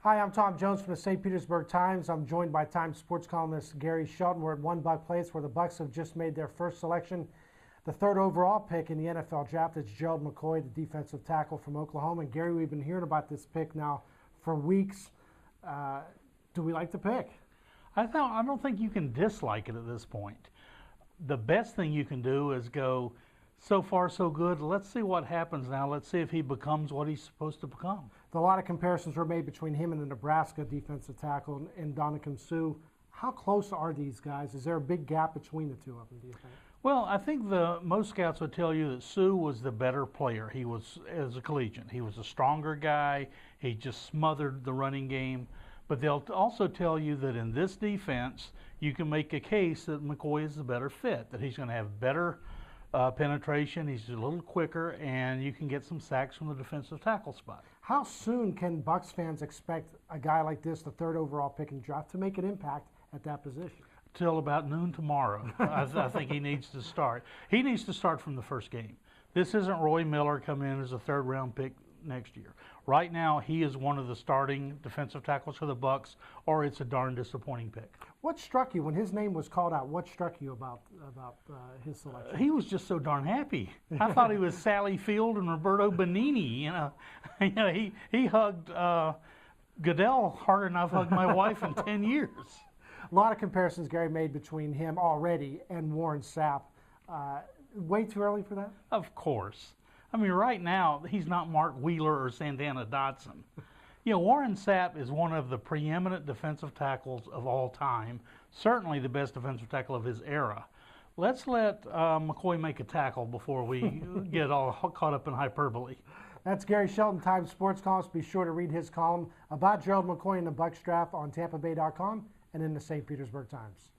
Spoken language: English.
Hi, I'm Tom Jones from the St. Petersburg Times. I'm joined by Times sports columnist Gary Shelton. We're at One Buc Place where the Bucs have just made their first selection. The third overall pick in the NFL draft. It's Gerald McCoy, the defensive tackle from Oklahoma. And Gary, we've been hearing about this pick now for weeks. Do we like the pick? I don't think you can dislike it at this point. The best thing you can do is go, so far so good. Let's see what happens now. Let's see if he becomes what he's supposed to become. A lot of comparisons were made between him and the Nebraska defensive tackle and Donovan Sue. How close are these guys? Is there a big gap between the two of them, do you think? Well, I think most scouts would tell you that Sue was the better player. He was, as a collegiate, he was a stronger guy. He just smothered the running game. But they'll also tell you that in this defense, you can make a case that McCoy is the better fit, that he's going to have better penetration, he's a little quicker, and you can get some sacks from the defensive tackle spot. How soon can Bucs fans expect a guy like this, the third overall pick in the draft, to make an impact at that position? Till about noon tomorrow. I think he needs to start. He needs to start from the first game. This isn't Roy Miller come in as a third-round pick next year. Right now, he is one of the starting defensive tackles for the Bucs, or it's a darn disappointing pick. What struck you when his name was called out? What struck you about his selection? He was just so darn happy. I thought he was Sally Field and Roberto Benigni. He hugged Goodell harder than I've hugged my wife in 10 years. A lot of comparisons Gary made between him already and Warren Sapp. Way too early for that? Of course. I mean, right now, he's not Mark Wheeler or Santana Dotson. Warren Sapp is one of the preeminent defensive tackles of all time, certainly the best defensive tackle of his era. Let's let McCoy make a tackle before we get all caught up in hyperbole. That's Gary Shelton, Times sports columnist. Be sure to read his column about Gerald McCoy and the Bucs draft on TampaBay.com and in the St. Petersburg Times.